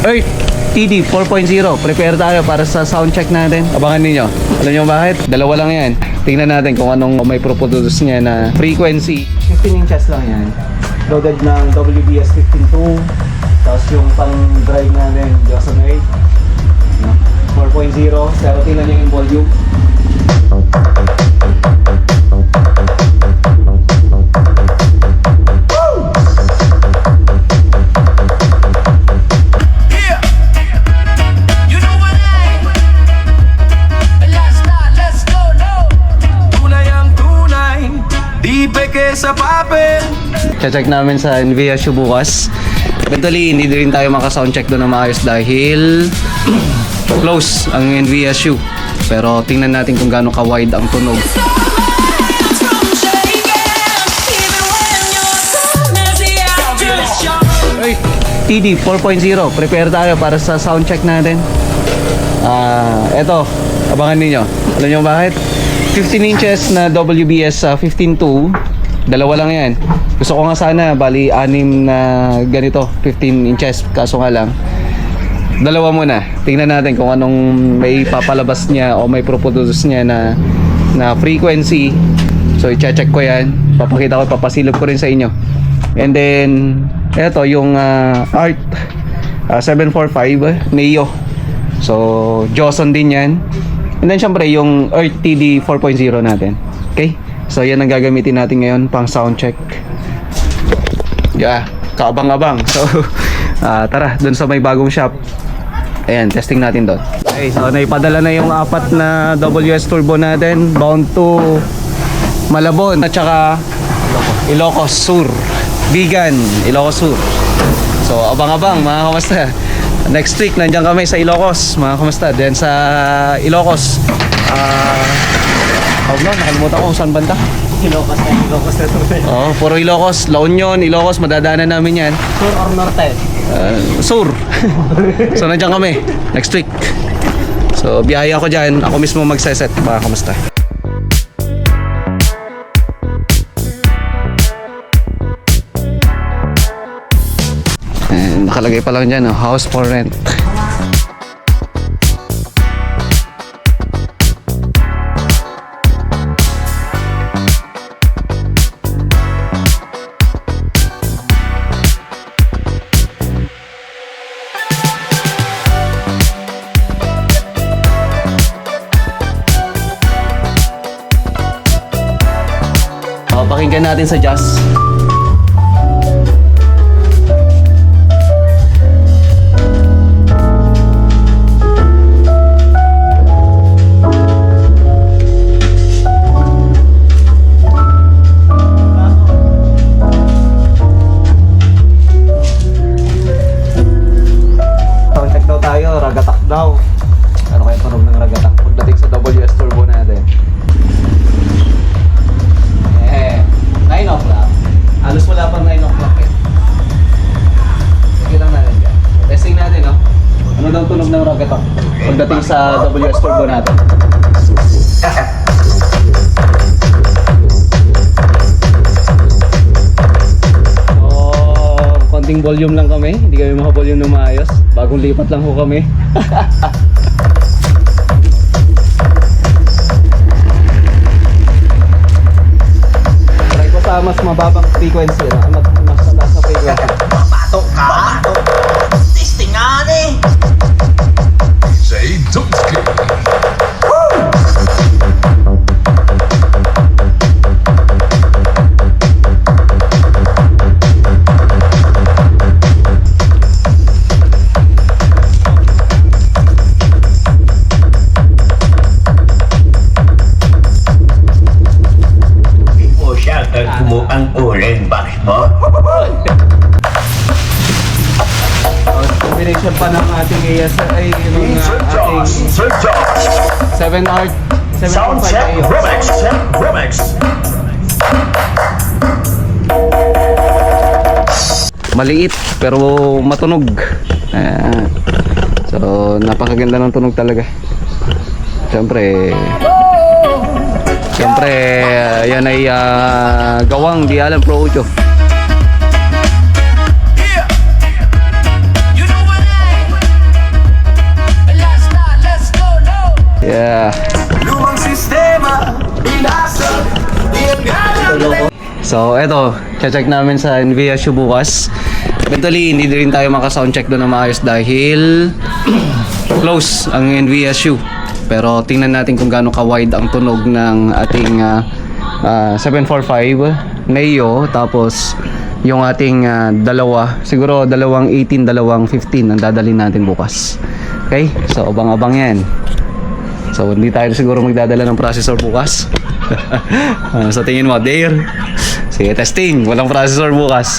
Earth TD 4.0, prepare tayo para sa sound check natin. Abangan ninyo. Alam nyo bakit? Dalawa lang yan. Tingnan natin kung anong may produce niya na frequency. 15 inches lang yan. Loaded ng WBS 15.2. Tapos yung pang drive natin, Johnson 8. 4.0. Pero tingnan nyo yung volume. Sa papel. Check namin sa NVIDIA bukas. Eventually, hindi rin tayo maka-soundcheck doon na maayos dahil close ang NVIDIA. Pero tingnan natin kung gaano ka-wide ang tunog. Hey, TD 4.0, prepare tayo para sa soundcheck natin. Eto, abangan ninyo. Alam nyo bakit? 15 inches na WBS 15.2. Dalawa lang yan. Gusto ko nga sana bali 6 na ganito 15 inches. Kaso nga lang dalawa muna. Tingnan natin kung anong may papalabas niya o may produce niya na frequency. So i-check ko yan. Papakita ko, papasilip ko rin sa inyo. And then eto yung Art 745 Neo. So Johnson din yan. And then syempre yung Earth TD 4.0 natin. Okay? So yan ang gagamitin natin ngayon pang sound check. Yeah, kaabang-abang. So tara, dun sa may bagong shop. Ayan, testing natin doon. Okay, so naipadala na yung 4 na WS Turbo natin, bound to Malabon at saka Ilocos Sur. Bigan, Ilocos Sur. So abang-abang mga kamusta. Next week nandiyan kami sa Ilocos, mga kamusta. Then sa Ilocos nakalimutan ko kung saan banda. Ilocos na ito. Oo, puro Ilocos. La Union, Ilocos, madadaanan namin yan. Sur or norte? Sur. So nandiyan kami next week. So biyahe ako dyan. Ako mismo magseset. Mga kamusta. Nakalagay pa lang dyan, house for rent. Pakinggan natin sa jazz. Soundcheck daw tayo, ragatak daw. Ano kaya tunog ng ragatak pagdating sa WS Turbo natin? 9 o'clock. Halos wala pang 9 o'clock eh. Sige lang natin dyan. Testing natin, no? Ano daw tunog ng ragatak pagdating sa WS Turbo natin? So, konting volume lang kami. Hindi kami maka-volume na maayos. Bagong lipat lang ho kami. Sa mas mababang frequency na mas mataas na frequency. Patok ka? Testing nga eh. Say don't skip. Ang uling bakit mo? Combination pa ng ating ASI, yung ating 7R, 7.5 AO. Remix. Maliit pero matunog. So napakaganda ng tunog talaga. Siyempre yan ay gawang di alam Pro 8. So, eto, check namin sa NVSU bukas. Eventually, hindi rin tayo maka-soundcheck doon na maayos dahil close ang NVSU. Pero tingnan natin kung gaano ka-wide ang tunog ng ating 745 Neo, tapos yung ating siguro dalawang 18, dalawang 15 ang dadalhin natin bukas. Okay? So, abang-abang yan. So, hindi tayo siguro magdadala ng processor bukas. Sa tingin mo, Dare? Sige, testing. Walang processor bukas.